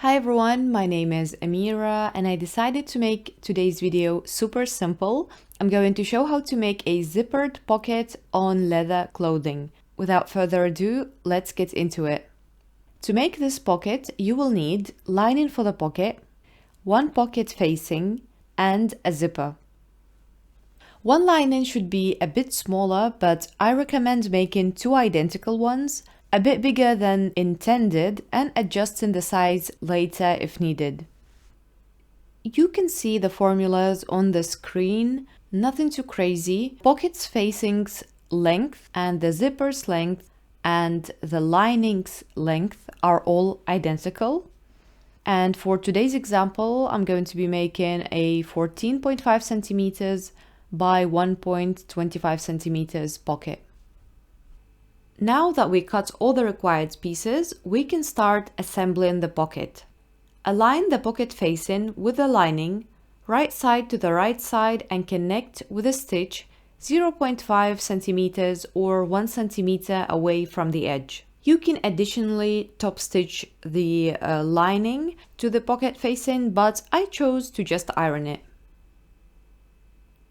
Hi everyone, my name is Amira and I decided to make today's video super simple. I'm going to show how to make a zippered pocket on leather clothing. Without further ado, let's get into it. To make this pocket, you will need lining for the pocket, one pocket facing, and a zipper. One lining should be a bit smaller, but I recommend making two identical ones, a bit bigger than intended, and adjusting the size later if needed. You can see the formulas on the screen, nothing too crazy. Pockets facings length and the zipper's length and the lining's length are all identical. And for today's example, I'm going to be making a 14.5 centimeters by 1.25 centimeters pocket. Now that we cut all the required pieces, we can start assembling the pocket. Align the pocket facing with the lining, right side to the right side, and connect with a stitch 0.5 centimeters or 1 centimeter away from the edge. You can additionally top stitch the lining to the pocket facing, but I chose to just iron it.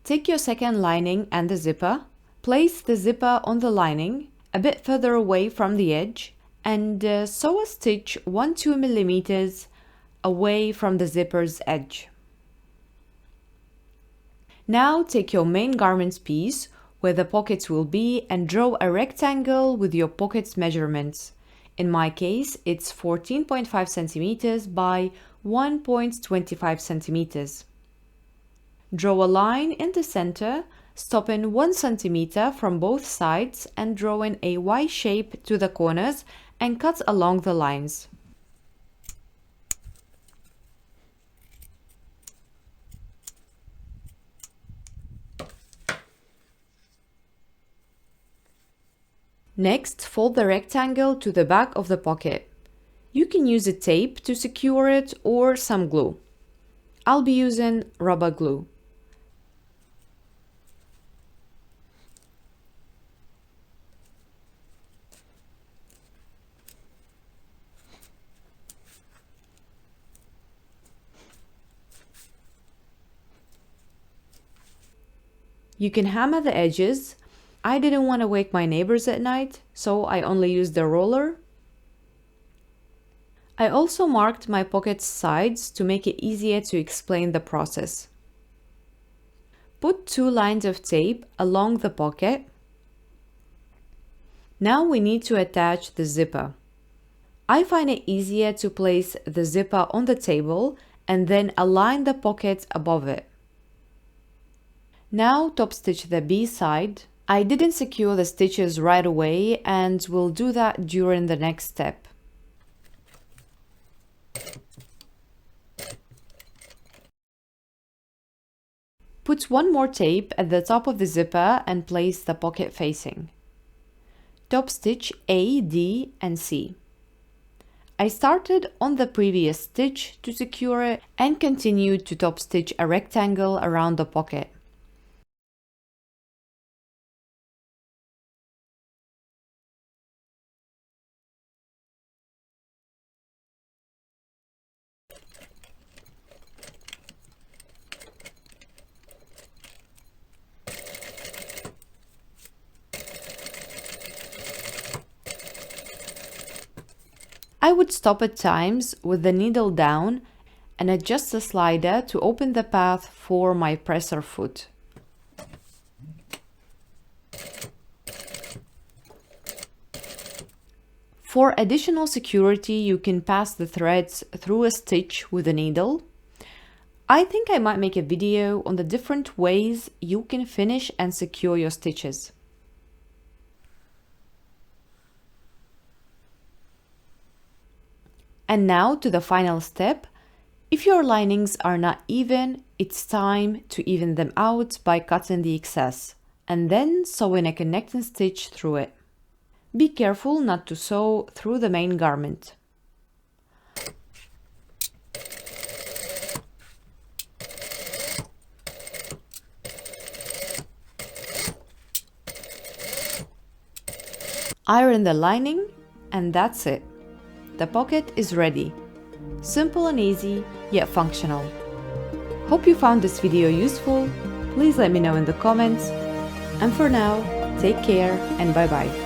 Take your second lining and the zipper, place the zipper on the lining a bit further away from the edge, and sew a stitch 1-2 millimeters away from the zipper's edge. Now take your main garment piece where the pockets will be and draw a rectangle with your pocket's measurements. In my case, it's 14.5 centimeters by 1.25 centimeters. Draw a line in the center, stopping 1 centimeter from both sides and drawing a Y shape to the corners and cut along the lines. Next, fold the rectangle to the back of the pocket. You can use a tape to secure it or some glue. I'll be using rubber glue. You can hammer the edges. I didn't want to wake my neighbors at night, so I only used the roller. I also marked my pocket's sides to make it easier to explain the process. Put 2 lines of tape along the pocket. Now we need to attach the zipper. I find it easier to place the zipper on the table and then align the pocket above it. Now top stitch the B side. I didn't secure the stitches right away and will do that during the next step. Put one more tape at the top of the zipper and place the pocket facing. Top stitch A, D, and C. I started on the previous stitch to secure it and continued to top stitch a rectangle around the pocket. I would stop at times with the needle down and adjust the slider to open the path for my presser foot. For additional security, you can pass the threads through a stitch with a needle. I think I might make a video on the different ways you can finish and secure your stitches. And now to the final step. If your linings are not even, it's time to even them out by cutting the excess and then sewing a connecting stitch through it. Be careful not to sew through the main garment. Iron the lining, and that's it. The pocket is ready. Simple and easy, yet functional. Hope you found this video useful. Please let me know in the comments. And for now, take care and bye bye.